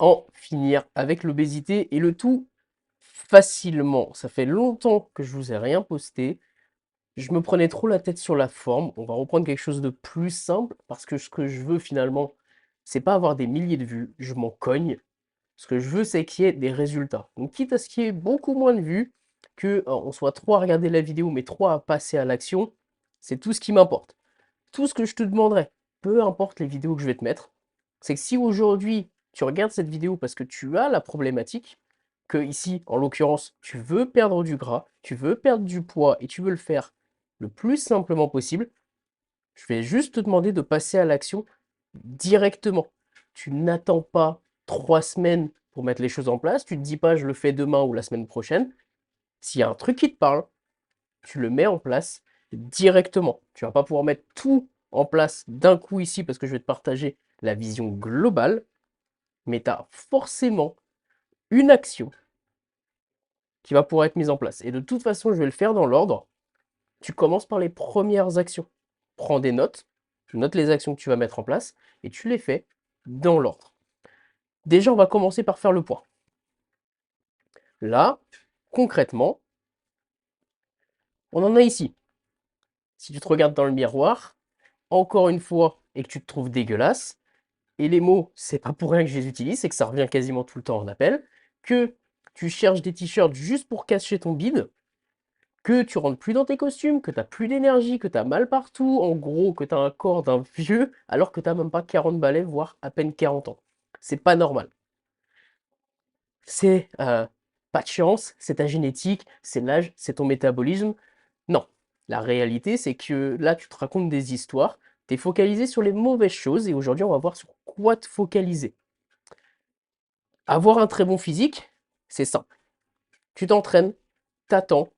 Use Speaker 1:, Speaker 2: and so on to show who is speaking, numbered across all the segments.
Speaker 1: en finir avec l'obésité et le tout facilement. Ça fait longtemps que je vous ai rien posté. Je me prenais trop la tête sur la forme. On va reprendre quelque chose de plus simple parce que ce que je veux finalement, c'est pas avoir des milliers de vues. Je m'en cogne. Ce que je veux, c'est qu'il y ait des résultats. Donc, quitte à ce qu'il y ait beaucoup moins de vues, que on soit trois à regarder la vidéo, mais trois à passer à l'action, c'est tout ce qui m'importe. Tout ce que je te demanderai, peu importe les vidéos que je vais te mettre, c'est que si aujourd'hui tu regardes cette vidéo parce que tu as la problématique, que ici, en l'occurrence, tu veux perdre du gras, tu veux perdre du poids et tu veux le faire le plus simplement possible, je vais juste te demander de passer à l'action directement. Tu n'attends pas 3 semaines pour mettre les choses en place, tu te dis pas je le fais demain ou la semaine prochaine. S'il y a un truc qui te parle, tu le mets en place directement. Tu vas pas pouvoir mettre tout en place d'un coup ici parce que je vais te partager la vision globale, mais tu as forcément une action qui va pouvoir être mise en place. Et de toute façon, je vais le faire dans l'ordre. Tu commences par les premières actions. Prends des notes, note les actions que tu vas mettre en place et tu les fais dans l'ordre. Déjà, on va commencer par faire le poids. Là, concrètement, on en a ici. Si tu te regardes dans le miroir, encore une fois, et que tu te trouves dégueulasse, et les mots, c'est pas pour rien que je les utilise, c'est que ça revient quasiment tout le temps en appel, que tu cherches des t-shirts juste pour cacher ton bide, que tu rentres plus dans tes costumes, que t'as plus d'énergie, que t'as mal partout, en gros, que t'as un corps d'un vieux, alors que t'as même pas 40 balais, voire à peine 40 ans. C'est pas normal. C'est pas de chance, c'est ta génétique, c'est l'âge, c'est ton métabolisme. Non. La réalité, c'est que là, tu te racontes des histoires, tu es focalisé sur les mauvaises choses, et aujourd'hui, on va voir sur quoi te focaliser. Avoir un très bon physique, c'est simple. Tu t'entraînes, t'attends,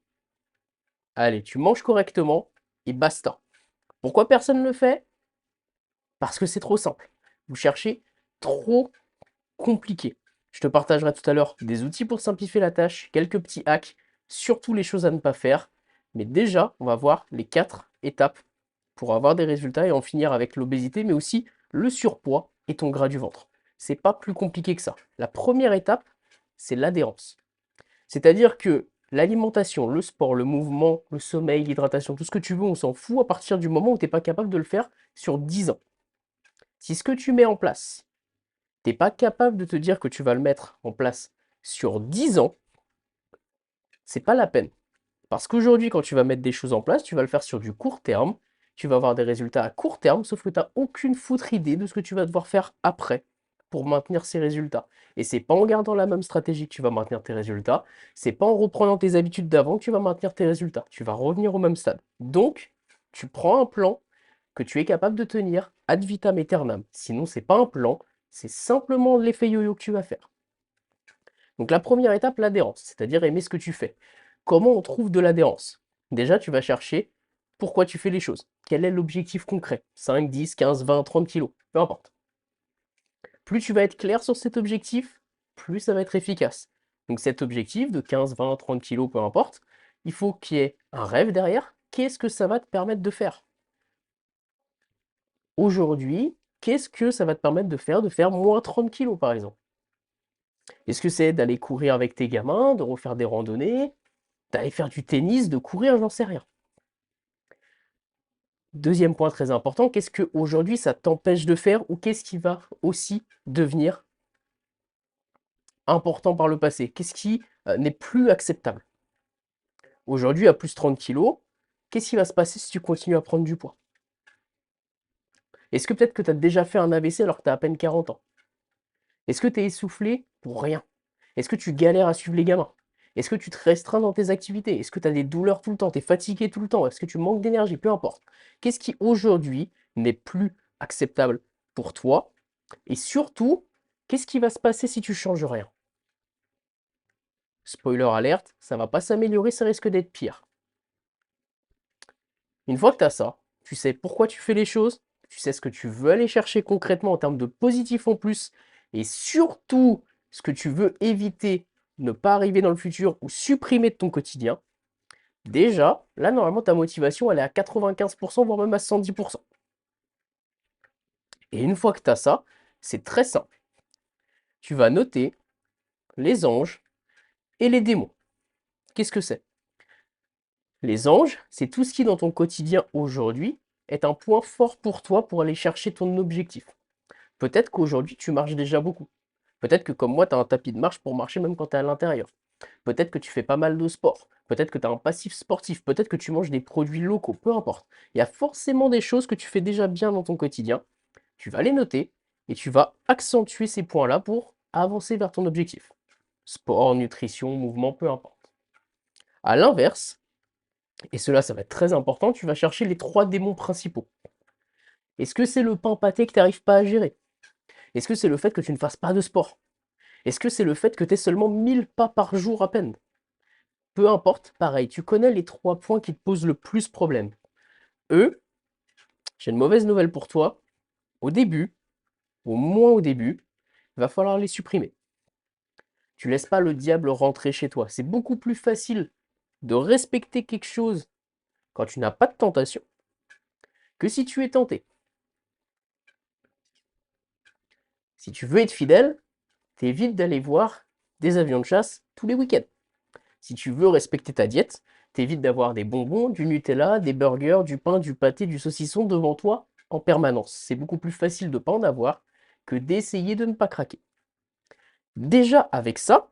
Speaker 1: allez, tu manges correctement, et basta. Pourquoi personne ne le fait? Parce que c'est trop simple. Vous cherchez trop compliqué. Je te partagerai tout à l'heure des outils pour simplifier la tâche, quelques petits hacks, surtout les choses à ne pas faire. Mais déjà, on va voir les 4 étapes pour avoir des résultats et en finir avec l'obésité, mais aussi le surpoids et ton gras du ventre. C'est pas plus compliqué que ça. La première étape, c'est l'adhérence. C'est-à-dire que l'alimentation, le sport, le mouvement, le sommeil, l'hydratation, tout ce que tu veux, on s'en fout à partir du moment où tu n'es pas capable de le faire sur 10 ans. Si ce que tu mets en place, tu n'es pas capable de te dire que tu vas le mettre en place sur 10 ans, c'est pas la peine. Parce qu'aujourd'hui, quand tu vas mettre des choses en place, tu vas le faire sur du court terme, tu vas avoir des résultats à court terme, sauf que tu n'as aucune foutre idée de ce que tu vas devoir faire après pour maintenir ces résultats. Et c'est pas en gardant la même stratégie que tu vas maintenir tes résultats, c'est pas en reprenant tes habitudes d'avant que tu vas maintenir tes résultats. Tu vas revenir au même stade. Donc, tu prends un plan que tu es capable de tenir ad vitam aeternam. Sinon, c'est pas un plan, c'est simplement l'effet yo-yo que tu vas faire. Donc la première étape, l'adhérence, c'est-à-dire aimer ce que tu fais. Comment on trouve de l'adhérence? Déjà, tu vas chercher pourquoi tu fais les choses. Quel est l'objectif concret? 5, 10, 15, 20, 30 kilos, peu importe. Plus tu vas être clair sur cet objectif, plus ça va être efficace. Donc cet objectif de 15, 20, 30 kilos, peu importe, il faut qu'il y ait un rêve derrière. Qu'est-ce que ça va te permettre de faire? Aujourd'hui, qu'est-ce que ça va te permettre de faire? De faire moins 30 kilos, par exemple. Est-ce que c'est d'aller courir avec tes gamins, de refaire des randonnées, d'aller faire du tennis, de courir, j'en sais rien. Deuxième point très important, qu'est-ce que aujourd'hui ça t'empêche de faire ou qu'est-ce qui va aussi devenir important par le passé? Qu'est-ce qui n'est plus acceptable? Aujourd'hui, à plus 30 kilos, qu'est-ce qui va se passer si tu continues à prendre du poids? Est-ce que peut-être que tu as déjà fait un AVC alors que tu as à peine 40 ans? Est-ce que tu es essoufflé pour rien? Est-ce que tu galères à suivre les gamins? Est-ce que tu te restreins dans tes activités? Est-ce que tu as des douleurs tout le temps? Tu es fatigué tout le temps? Est-ce que tu manques d'énergie? Peu importe. Qu'est-ce qui aujourd'hui n'est plus acceptable pour toi? Et surtout, qu'est-ce qui va se passer si tu changes rien? Spoiler alerte, ça va pas s'améliorer, ça risque d'être pire. Une fois que tu as ça, tu sais pourquoi tu fais les choses, tu sais ce que tu veux aller chercher concrètement en termes de positif en plus, et surtout ce que tu veux éviter, ne pas arriver dans le futur ou supprimer de ton quotidien. Déjà, là, normalement, ta motivation, elle est à 95%, voire même à 110%. Et une fois que tu as ça, c'est très simple. tu vas noter les anges et les démons. Qu'est-ce que c'est? Les anges, c'est tout ce qui dans ton quotidien aujourd'hui est un point fort pour toi pour aller chercher ton objectif. Peut-être qu'aujourd'hui tu marches déjà beaucoup. Peut-être que comme moi, tu as un tapis de marche pour marcher même quand tu es à l'intérieur. Peut-être que tu fais pas mal de sport. Peut-être que tu as un passif sportif. Peut-être que tu manges des produits locaux. Peu importe. Il y a forcément des choses que tu fais déjà bien dans ton quotidien. Tu vas les noter et tu vas accentuer ces points-là pour avancer vers ton objectif. Sport, nutrition, mouvement, peu importe. À l'inverse, et cela, ça va être très important, tu vas chercher les 3 démons principaux. Est-ce que c'est le pain pâté que tu n'arrives pas à gérer? Est-ce que c'est le fait que tu ne fasses pas de sport? Est-ce que c'est le fait que tu aies seulement 1000 pas par jour à peine? Peu importe, pareil, tu connais les 3 points qui te posent le plus problème. Eux, j'ai une mauvaise nouvelle pour toi. Au début, au moins au début, il va falloir les supprimer. Tu laisses pas le diable rentrer chez toi. C'est beaucoup plus facile de respecter quelque chose quand tu n'as pas de tentation que si tu es tenté. Si tu veux être fidèle, t'évites d'aller voir des avions de chasse tous les week-ends. Si tu veux respecter ta diète, t'évites d'avoir des bonbons, du Nutella, des burgers, du pain, du pâté, du saucisson devant toi en permanence. C'est beaucoup plus facile de ne pas en avoir que d'essayer de ne pas craquer. Déjà avec ça,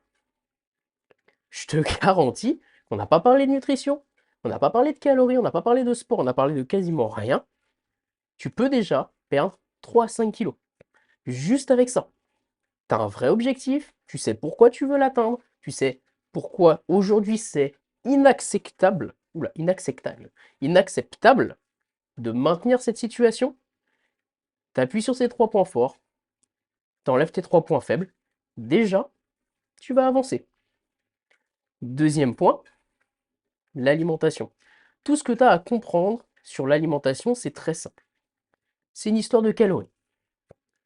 Speaker 1: je te garantis qu'on n'a pas parlé de nutrition, on n'a pas parlé de calories, on n'a pas parlé de sport, on n'a parlé de quasiment rien. Tu peux déjà perdre 3 à 5 kilos. Juste avec ça. Tu as un vrai objectif, tu sais pourquoi tu veux l'atteindre, tu sais pourquoi aujourd'hui c'est inacceptable de maintenir cette situation. Tu appuies sur ces 3 points forts, tu enlèves tes 3 points faibles, déjà, tu vas avancer. Deuxième point, l'alimentation. Tout ce que tu as à comprendre sur l'alimentation, c'est très simple. C'est une histoire de calories.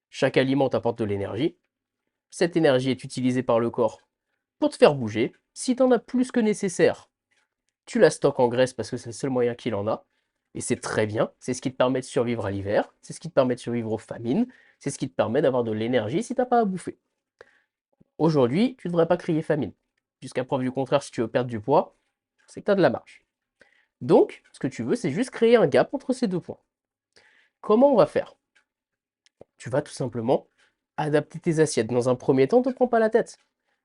Speaker 1: Chaque aliment t'apporte de l'énergie. Cette énergie est utilisée par le corps pour te faire bouger. Si tu en as plus que nécessaire, tu la stockes en graisse parce que c'est le seul moyen qu'il en a. Et c'est très bien. C'est ce qui te permet de survivre à l'hiver. C'est ce qui te permet de survivre aux famines. C'est ce qui te permet d'avoir de l'énergie si tu n'as pas à bouffer. Aujourd'hui, tu ne devrais pas crier famine. Jusqu'à preuve du contraire, si tu veux perdre du poids, c'est que tu as de la marge. Donc, ce que tu veux, c'est juste créer un gap entre ces 2 points. Comment on va faire? Tu vas tout simplement adapter tes assiettes. Dans un premier temps, ne te prends pas la tête.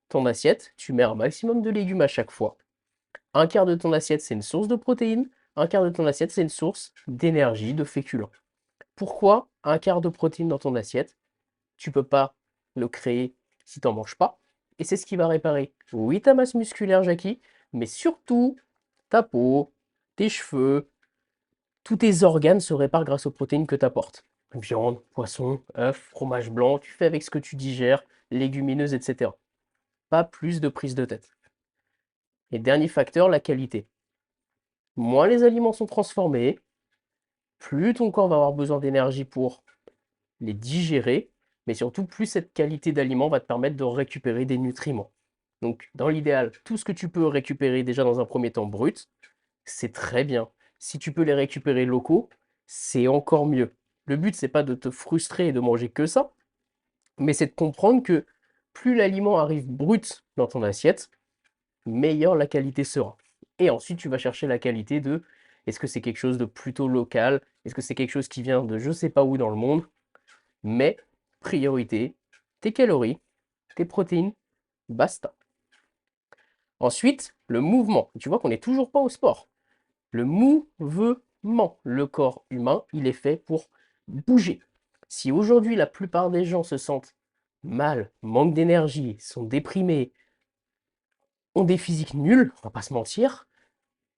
Speaker 1: Ton assiette, tu mets un maximum de légumes à chaque fois. Un quart de ton assiette, c'est une source de protéines. Un quart de ton assiette, c'est une source d'énergie, de féculents. Pourquoi un quart de protéines dans ton assiette? Tu peux pas le créer si tu n'en manges pas. Et c'est ce qui va réparer, oui, ta masse musculaire, Jackie, mais surtout ta peau, tes cheveux, tous tes organes se réparent grâce aux protéines que tu apportes. Viande, poisson, œufs, fromage blanc, tu fais avec ce que tu digères, légumineuses, etc. Pas plus de prise de tête. Et dernier facteur, la qualité. Moins les aliments sont transformés, plus ton corps va avoir besoin d'énergie pour les digérer, mais surtout plus cette qualité d'aliment va te permettre de récupérer des nutriments. Donc dans l'idéal, tout ce que tu peux récupérer déjà dans un premier temps brut, c'est très bien. Si tu peux les récupérer locaux, c'est encore mieux. Le but, c'est pas de te frustrer et de manger que ça, mais c'est de comprendre que plus l'aliment arrive brut dans ton assiette, meilleure la qualité sera. Et ensuite, tu vas chercher la qualité de est-ce que c'est quelque chose de plutôt local? Est-ce que c'est quelque chose qui vient de je sais pas où dans le monde? Mais priorité, tes calories, tes protéines, basta. Ensuite, le mouvement. Tu vois qu'on n'est toujours pas au sport. Le mouvement. Le corps humain, il est fait pour bouger. Si aujourd'hui la plupart des gens se sentent mal, manquent d'énergie, sont déprimés, ont des physiques nuls, on va pas se mentir,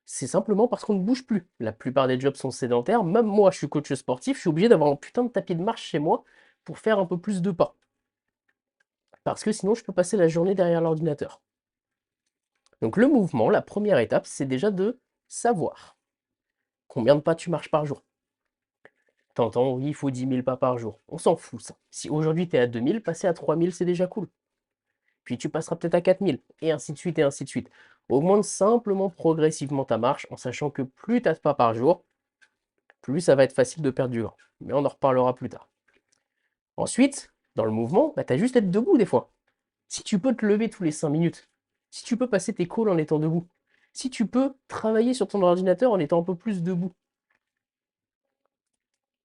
Speaker 1: c'est simplement parce qu'on ne bouge plus. La plupart des jobs sont sédentaires. Même moi, je suis coach sportif, je suis obligé d'avoir un putain de tapis de marche chez moi pour faire un peu plus de pas. Parce que sinon, je peux passer la journée derrière l'ordinateur. Donc le mouvement, la première étape, c'est déjà de savoir combien de pas tu marches par jour. T'entends, oui, il faut 10 000 pas par jour. On s'en fout, ça. Si aujourd'hui tu es à 2000, passer à 3000, c'est déjà cool. Puis tu passeras peut-être à 4000, et ainsi de suite, et ainsi de suite. Augmente simplement progressivement ta marche, en sachant que plus tu as de pas par jour, plus ça va être facile de perdre du gras. Mais on en reparlera plus tard. Ensuite, dans le mouvement, tu as juste à être debout des fois. Si tu peux te lever tous les 5 minutes, si tu peux passer tes calls en étant debout, si tu peux travailler sur ton ordinateur en étant un peu plus debout,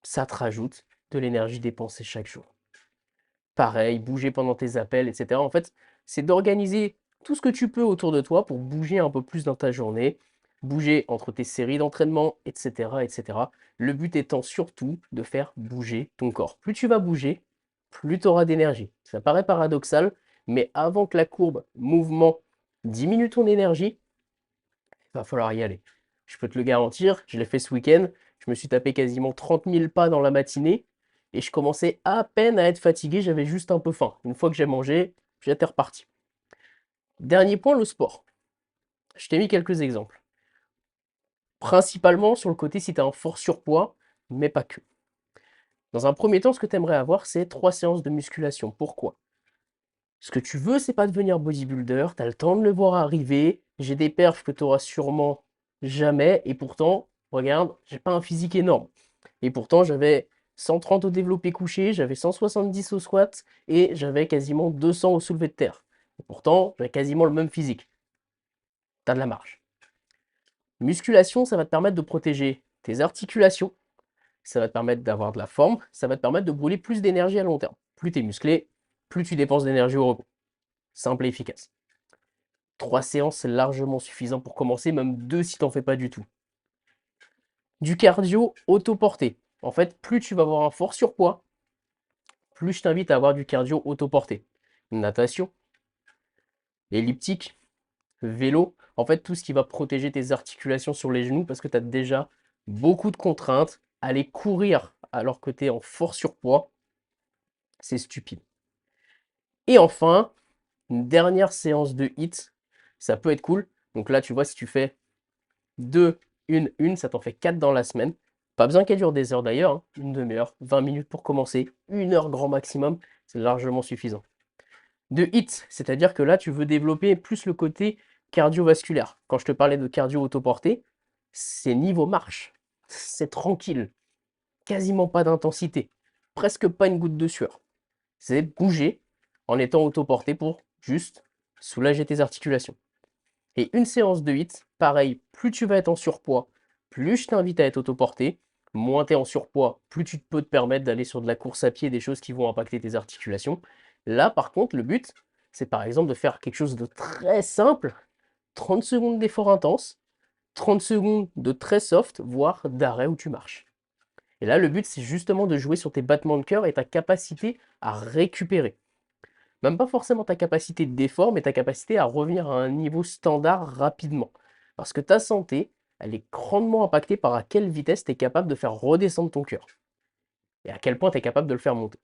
Speaker 1: ça te rajoute de l'énergie dépensée chaque jour. Pareil, bouger pendant tes appels, etc. En fait, c'est d'organiser tout ce que tu peux autour de toi pour bouger un peu plus dans ta journée, bouger entre tes séries d'entraînement, etc., etc. Le but étant surtout de faire bouger ton corps. Plus tu vas bouger, plus tu auras d'énergie. Ça paraît paradoxal, mais avant que la courbe mouvement diminue ton énergie, il va falloir y aller. Je peux te le garantir, je l'ai fait ce week-end, je me suis tapé quasiment 30 000 pas dans la matinée et je commençais à peine à être fatigué, j'avais juste un peu faim. Une fois que j'ai mangé, j'étais reparti. Dernier point, le sport. Je t'ai mis quelques exemples. Principalement sur le côté si tu as un fort surpoids, mais pas que. Dans un premier temps, ce que tu aimerais avoir, c'est 3 séances de musculation. Pourquoi? Ce que tu veux, c'est pas devenir bodybuilder, tu as le temps de le voir arriver. J'ai des perfs que tu auras sûrement jamais, et pourtant, regarde, j'ai pas un physique énorme. Et pourtant, j'avais 130 au développé couché, j'avais 170 au squat, et j'avais quasiment 200 au soulevé de terre. Et pourtant, j'avais quasiment le même physique. T'as de la marge. Musculation, ça va te permettre de protéger tes articulations, ça va te permettre d'avoir de la forme, ça va te permettre de brûler plus d'énergie à long terme. Plus tu es musclé, plus tu dépenses d'énergie au repos. Simple et efficace. 3 séances, c'est largement suffisant pour commencer, même 2 si t'en fais pas du tout. Du cardio autoporté. En fait, plus tu vas avoir un fort surpoids, plus je t'invite à avoir du cardio autoporté. Natation, elliptique, vélo, en fait tout ce qui va protéger tes articulations sur les genoux parce que tu as déjà beaucoup de contraintes. Aller courir alors que tu es en fort surpoids, c'est stupide. Et enfin, une dernière séance de HIIT, ça peut être cool. Donc là, tu vois, si tu fais 2, une, ça t'en fait 4 dans la semaine. Pas besoin qu'elle dure des heures d'ailleurs, hein. Une demi-heure, 20 minutes pour commencer, 1 heure grand maximum, c'est largement suffisant. De HIIT, c'est-à-dire que là, tu veux développer plus le côté cardiovasculaire. Quand je te parlais de cardio autoporté, c'est niveau marche. C'est tranquille. Quasiment pas d'intensité. Presque pas une goutte de sueur. C'est bouger en étant autoporté pour juste soulager tes articulations. Et une séance de HIIT, pareil, plus tu vas être en surpoids, plus je t'invite à être autoporté. Moins tu es en surpoids, plus tu peux te permettre d'aller sur de la course à pied, des choses qui vont impacter tes articulations. Là, par contre, le but, c'est par exemple de faire quelque chose de très simple, 30 secondes d'effort intense, 30 secondes de très soft, voire d'arrêt où tu marches. Et là, le but, c'est justement de jouer sur tes battements de cœur et ta capacité à récupérer. Même pas forcément ta capacité d'effort, mais ta capacité à revenir à un niveau standard rapidement. Parce que ta santé, elle est grandement impactée par à quelle vitesse tu es capable de faire redescendre ton cœur. Et à quel point tu es capable de le faire monter.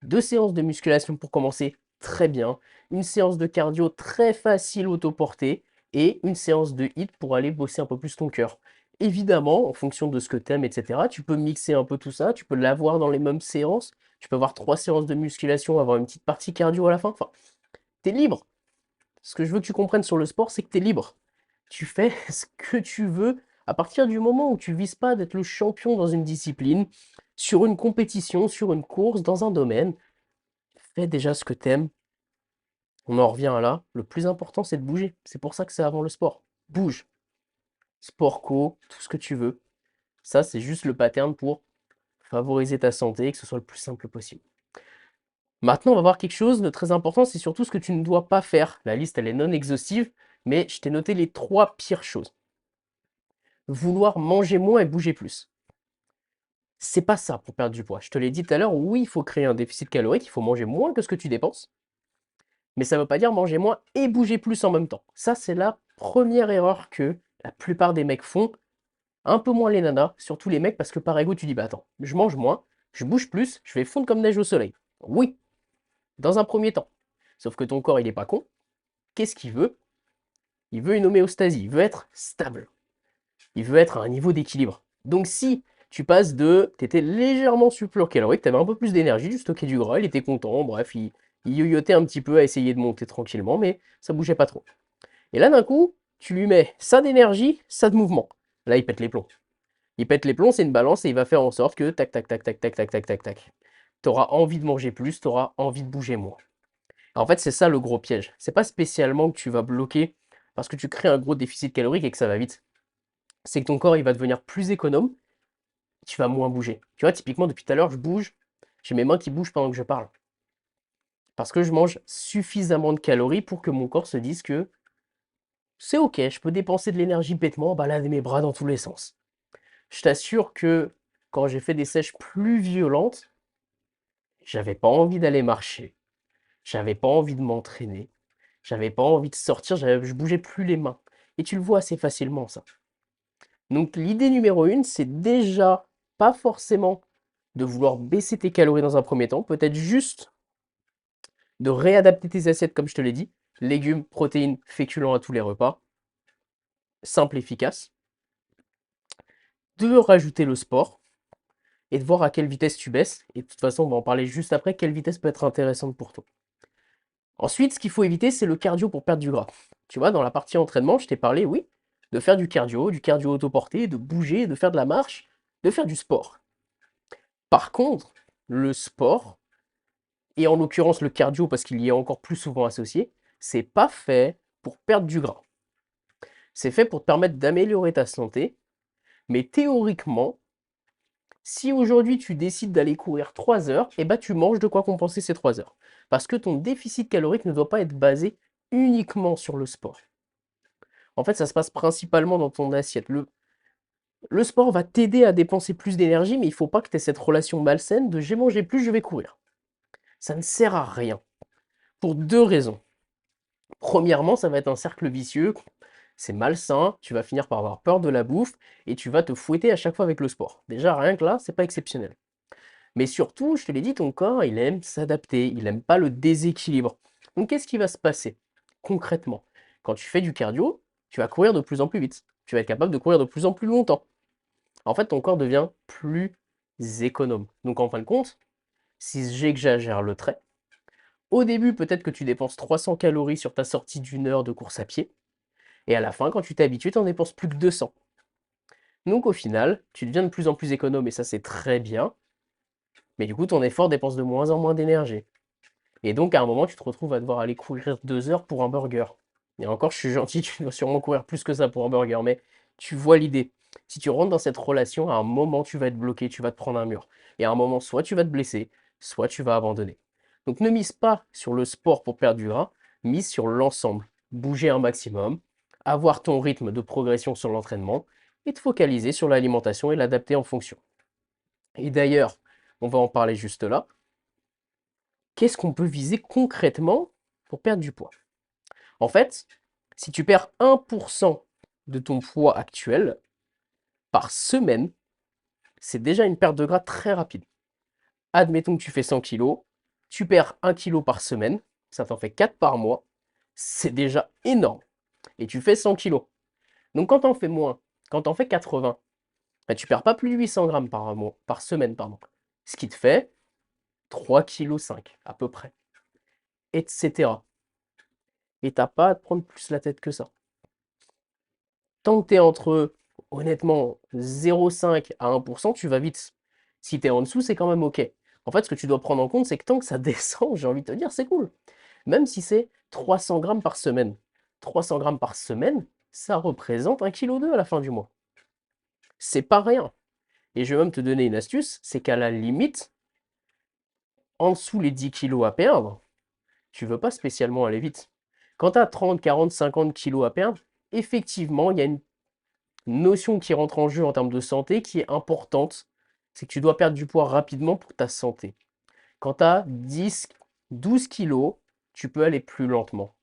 Speaker 1: 2 séances de musculation pour commencer, très bien. Une séance de cardio très facile autoportée. Et une séance de HIIT pour aller bosser un peu plus ton cœur. Évidemment, en fonction de ce que tu aimes, etc., tu peux mixer un peu tout ça. Tu peux l'avoir dans les mêmes séances. Tu peux avoir 3 séances de musculation, avoir une petite partie cardio à la fin. Enfin, tu es libre. Ce que je veux que tu comprennes sur le sport, c'est que tu es libre. Tu fais ce que tu veux à partir du moment où tu vises pas d'être le champion dans une discipline, sur une compétition, sur une course, dans un domaine. Fais déjà ce que t'aimes. On en revient à là. Le plus important, c'est de bouger. C'est pour ça que c'est avant le sport. Bouge. Sport co, tout ce que tu veux. Ça, c'est juste le pattern pour favoriser ta santé et que ce soit le plus simple possible. Maintenant, on va voir quelque chose de très important, c'est surtout ce que tu ne dois pas faire. La liste, elle est non exhaustive, mais je t'ai noté les 3 pires choses. Vouloir manger moins et bouger plus. C'est pas ça pour perdre du poids. Je te l'ai dit tout à l'heure, oui, il faut créer un déficit calorique, il faut manger moins que ce que tu dépenses, mais ça ne veut pas dire manger moins et bouger plus en même temps. Ça, c'est la première erreur que la plupart des mecs font, un peu moins les nanas, surtout les mecs, parce que par ego, tu dis, bah attends, je mange moins, je bouge plus, je vais fondre comme neige au soleil. Oui, dans un premier temps. Sauf que ton corps, il est pas con. Qu'est-ce qu'il veut? Il veut une homéostasie, il veut être stable. Il veut être à un niveau d'équilibre. Donc si tu passes de, tu étais légèrement calorique, tu avais un peu plus d'énergie, tu stockais du gras, il était content, bref, il yoyotait un petit peu à essayer de monter tranquillement, mais ça bougeait pas trop. Et là d'un coup, tu lui mets ça d'énergie, ça de mouvement. Là, il pète les plombs. Il pète les plombs, c'est une balance et il va faire en sorte que tac tac tac tac tac tac tac tac tac. Tu auras envie de manger plus, tu auras envie de bouger moins. En fait, c'est ça le gros piège. C'est pas spécialement que tu vas bloquer parce que tu crées un gros déficit calorique et que ça va vite. C'est que ton corps, il va devenir plus économe, tu vas moins bouger. Tu vois, typiquement, depuis tout à l'heure, je bouge, j'ai mes mains qui bougent pendant que je parle. Parce que je mange suffisamment de calories pour que mon corps se dise que c'est ok, je peux dépenser de l'énergie bêtement, balader mes bras dans tous les sens. Je t'assure que quand j'ai fait des sèches plus violentes, j'avais pas envie d'aller marcher, j'avais pas envie de m'entraîner, j'avais pas envie de sortir, je bougeais plus les mains. Et tu le vois assez facilement, ça. Donc l'idée numéro une, c'est déjà pas forcément de vouloir baisser tes calories dans un premier temps, peut-être juste de réadapter tes assiettes comme je te l'ai dit, légumes, protéines, féculents à tous les repas, simple, efficace, de rajouter le sport et de voir à quelle vitesse tu baisses. Et de toute façon, on va en parler juste après, quelle vitesse peut être intéressante pour toi. Ensuite, ce qu'il faut éviter, c'est le cardio pour perdre du gras. Tu vois, dans la partie entraînement, je t'ai parlé, oui, de faire du cardio autoporté, de bouger, de faire de la marche, de faire du sport. Par contre, le sport, et en l'occurrence le cardio parce qu'il y est encore plus souvent associé, c'est pas fait pour perdre du gras. C'est fait pour te permettre d'améliorer ta santé, mais théoriquement, si aujourd'hui tu décides d'aller courir 3 heures, eh ben tu manges de quoi compenser ces 3 heures. Parce que ton déficit calorique ne doit pas être basé uniquement sur le sport. En fait, ça se passe principalement dans ton assiette. Le sport va t'aider à dépenser plus d'énergie, mais il ne faut pas que tu aies cette relation malsaine de j'ai mangé plus, je vais courir. Ça ne sert à rien. Pour deux raisons. Premièrement, ça va être un cercle vicieux, c'est malsain, tu vas finir par avoir peur de la bouffe et tu vas te fouetter à chaque fois avec le sport. Déjà, rien que là, c'est pas exceptionnel. Mais surtout, je te l'ai dit, ton corps, il aime s'adapter, il aime pas le déséquilibre. Donc, qu'est-ce qui va se passer concrètement? Quand tu fais du cardio, tu vas courir de plus en plus vite. Tu vas être capable de courir de plus en plus longtemps. En fait, ton corps devient plus économe. Donc, en fin de compte, si j'exagère le trait, au début, peut-être que tu dépenses 300 calories sur ta sortie d'une heure de course à pied. Et à la fin, quand tu t'es habitué, tu en dépenses plus que 200. Donc au final, tu deviens de plus en plus économe et ça c'est très bien. Mais du coup, ton effort dépense de moins en moins d'énergie. Et donc à un moment, tu te retrouves à devoir aller courir 2 heures pour un burger. Et encore, je suis gentil, tu dois sûrement courir plus que ça pour un burger. Mais tu vois l'idée. Si tu rentres dans cette relation, à un moment, tu vas être bloqué, tu vas te prendre un mur. Et à un moment, soit tu vas te blesser, soit tu vas abandonner. Donc ne mise pas sur le sport pour perdre du gras, mise sur l'ensemble. Bouger un maximum, avoir ton rythme de progression sur l'entraînement et te focaliser sur l'alimentation et l'adapter en fonction. Et d'ailleurs, on va en parler juste là. Qu'est-ce qu'on peut viser concrètement pour perdre du poids? En fait, si tu perds 1% de ton poids actuel par semaine, c'est déjà une perte de gras très rapide. Admettons que tu fais 100 kilos, tu perds 1 kilo par semaine, ça t'en fait 4 par mois, c'est déjà énorme. Et tu fais 100 kilos. Donc quand t'en fais moins, quand t'en fais 80, bah, tu perds pas plus de 800 grammes par mois, par semaine, pardon. Ce qui te fait 3,5 kg à peu près, etc. Et t'as pas à te prendre plus la tête que ça. Tant que tu es entre, honnêtement, 0,5 à 1%, tu vas vite. Si tu es en dessous, c'est quand même OK. En fait, ce que tu dois prendre en compte, c'est que tant que ça descend, j'ai envie de te dire, c'est cool. Même si c'est 300 grammes par semaine. 300 grammes par semaine, ça représente 1,2 kg à la fin du mois. C'est pas rien. Et je vais même te donner une astuce, c'est qu'à la limite, en dessous les 10 kilos à perdre, tu veux pas spécialement aller vite. Quand tu as 30, 40, 50 kilos à perdre, effectivement, il y a une notion qui rentre en jeu en termes de santé qui est importante, c'est que tu dois perdre du poids rapidement pour ta santé. Quand tu as 10, 12 kilos, tu peux aller plus lentement.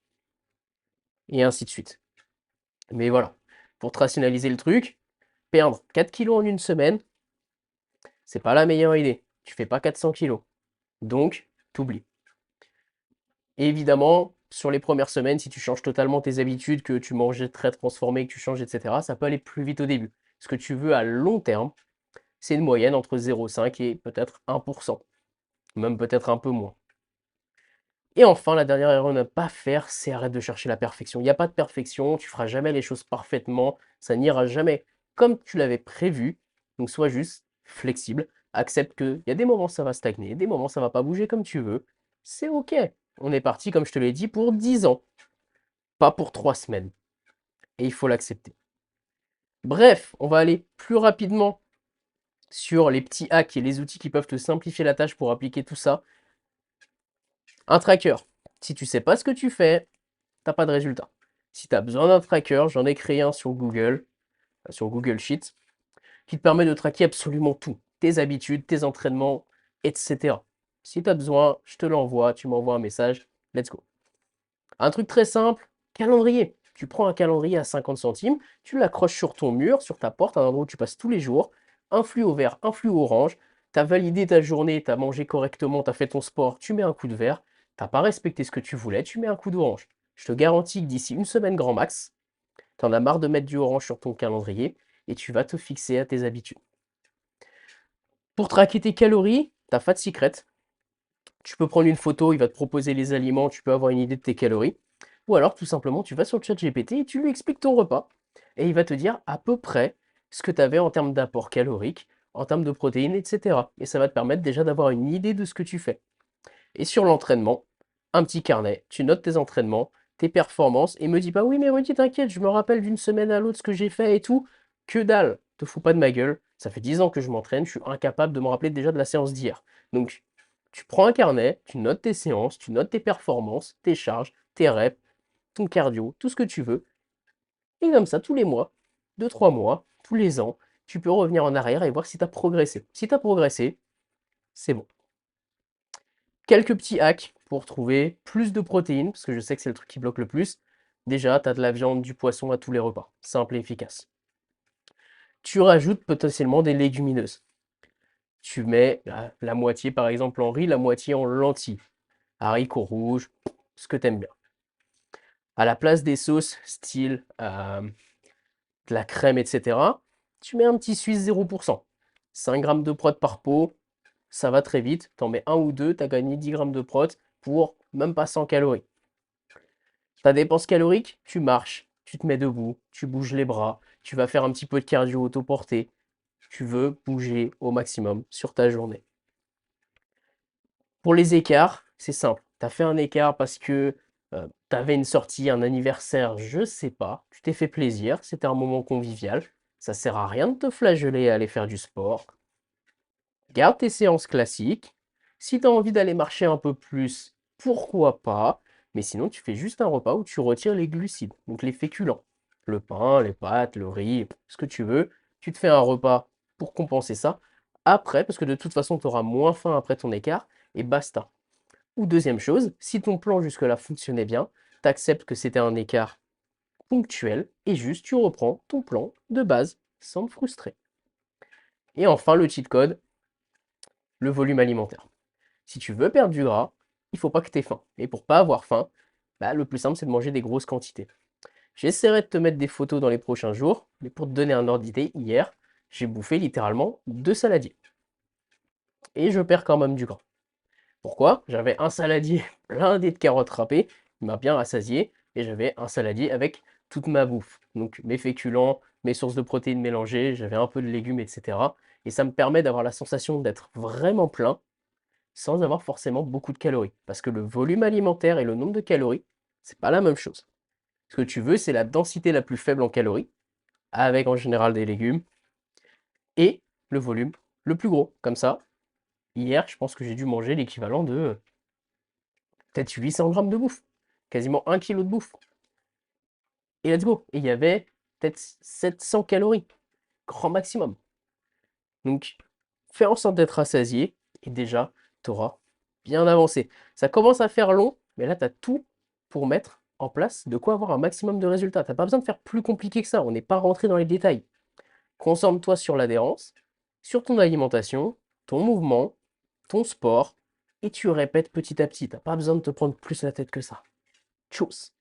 Speaker 1: Et ainsi de suite. Mais voilà, pour te rationaliser le truc, perdre 4 kilos en une semaine, c'est pas la meilleure idée. Tu fais pas 400 kilos. Donc, t'oublies. Évidemment, sur les premières semaines, si tu changes totalement tes habitudes, que tu manges très transformé, que tu changes, etc., ça peut aller plus vite au début. Ce que tu veux à long terme, c'est une moyenne entre 0,5 et peut-être 1%, même peut-être un peu moins. Et enfin, la dernière erreur à ne pas faire, c'est arrête de chercher la perfection. Il n'y a pas de perfection, tu feras jamais les choses parfaitement, ça n'ira jamais comme tu l'avais prévu. Donc sois juste flexible, accepte qu'il y a des moments ça va stagner, des moments ça va pas bouger comme tu veux. C'est ok. On est parti, comme je te l'ai dit, pour 10 ans, pas pour 3 semaines. Et il faut l'accepter. Bref, on va aller plus rapidement sur les petits hacks et les outils qui peuvent te simplifier la tâche pour appliquer tout ça. Un tracker. Si tu sais pas ce que tu fais, t'as pas de résultat. Si tu as besoin d'un tracker, j'en ai créé un sur Google Sheets, qui te permet de traquer absolument tout. Tes habitudes, tes entraînements, etc. Si tu as besoin, je te l'envoie, tu m'envoies un message, let's go. Un truc très simple, calendrier. Tu prends un calendrier à 50 centimes, tu l'accroches sur ton mur, sur ta porte, un endroit où tu passes tous les jours, un fluo vert, un fluo orange, tu as validé ta journée, tu as mangé correctement, tu as fait ton sport, tu mets un coup de vert, t'as pas respecté ce que tu voulais, tu mets un coup d'orange. Je te garantis que d'ici une semaine grand max, tu en as marre de mettre du orange sur ton calendrier et tu vas te fixer à tes habitudes. Pour traquer tes calories, t'as Fat Secret. Tu peux prendre une photo, il va te proposer les aliments, tu peux avoir une idée de tes calories. Ou alors, tout simplement, tu vas sur le chat GPT et tu lui expliques ton repas. Et il va te dire à peu près ce que tu avais en termes d'apport calorique, en termes de protéines, etc. Et ça va te permettre déjà d'avoir une idée de ce que tu fais. Et sur l'entraînement, un petit carnet, tu notes tes entraînements, tes performances, et me dis pas oui mais Rudy t'inquiète, je me rappelle d'une semaine à l'autre ce que j'ai fait et tout. Que dalle, te fous pas de ma gueule, ça fait 10 ans que je m'entraîne, je suis incapable de me rappeler déjà de la séance d'hier. Donc tu prends un carnet, tu notes tes séances, tu notes tes performances, tes charges, tes reps, ton cardio, tout ce que tu veux. Et comme ça, tous les mois, 2 3 mois, tous les ans, tu peux revenir en arrière et voir si tu as progressé. Si tu as progressé, c'est bon. Quelques petits hacks pour trouver plus de protéines, parce que je sais que c'est le truc qui bloque le plus. Déjà, tu as de la viande, du poisson à tous les repas. Simple et efficace. Tu rajoutes potentiellement des légumineuses. Tu mets la moitié par exemple en riz, la moitié en lentilles. Haricots rouges, ce que tu aimes bien. À la place des sauces, style de la crème, etc., tu mets un petit Suisse 0%. 5 grammes de prot par pot, ça va très vite. T'en mets un ou deux, tu as gagné 10 grammes de prot pour même pas 100 calories. Ta dépense calorique, tu marches, tu te mets debout, tu bouges les bras, tu vas faire un petit peu de cardio autoporté. Tu veux bouger au maximum sur ta journée. Pour les écarts, c'est simple. Tu as fait un écart parce que tu avais une sortie, un anniversaire, je sais pas. Tu t'es fait plaisir, c'était un moment convivial. Ça sert à rien de te flageller et aller faire du sport. Garde tes séances classiques. Si tu as envie d'aller marcher un peu plus, pourquoi pas. Mais sinon, tu fais juste un repas où tu retires les glucides, donc les féculents. Le pain, les pâtes, le riz, ce que tu veux. Tu te fais un repas pour compenser ça. Après, parce que de toute façon, tu auras moins faim après ton écart, et basta. Ou deuxième chose, si ton plan jusque-là fonctionnait bien, tu acceptes que c'était un écart ponctuel, et juste tu reprends ton plan de base sans te frustrer. Et enfin, le cheat code, le volume alimentaire. Si tu veux perdre du gras, il faut pas que tu aies faim. Et pour pas avoir faim, le plus simple, c'est de manger des grosses quantités. J'essaierai de te mettre des photos dans les prochains jours, mais pour te donner un ordre d'idée, hier, j'ai bouffé littéralement 2 saladiers. Et je perds quand même du gras. Pourquoi? J'avais un saladier blindé de carottes râpées, il m'a bien rassasié, et j'avais un saladier avec toute ma bouffe. Donc mes féculents, mes sources de protéines mélangées, j'avais un peu de légumes, etc. Et ça me permet d'avoir la sensation d'être vraiment plein sans avoir forcément beaucoup de calories. Parce que le volume alimentaire et le nombre de calories, c'est pas la même chose. Ce que tu veux, c'est la densité la plus faible en calories, avec en général des légumes, et le volume le plus gros. Comme ça, hier, je pense que j'ai dû manger l'équivalent de peut-être 800 grammes de bouffe. Quasiment 1 kilo de bouffe. Et let's go. Et il y avait peut-être 700 calories. Grand maximum. Donc, fais en sorte d'être rassasié, et déjà, tu auras bien avancé. Ça commence à faire long, mais là, tu as tout pour mettre en place de quoi avoir un maximum de résultats. Tu n'as pas besoin de faire plus compliqué que ça, on n'est pas rentré dans les détails. Concentre-toi sur l'adhérence, sur ton alimentation, ton mouvement, ton sport, et tu répètes petit à petit. Tu n'as pas besoin de te prendre plus la tête que ça. Tchuss!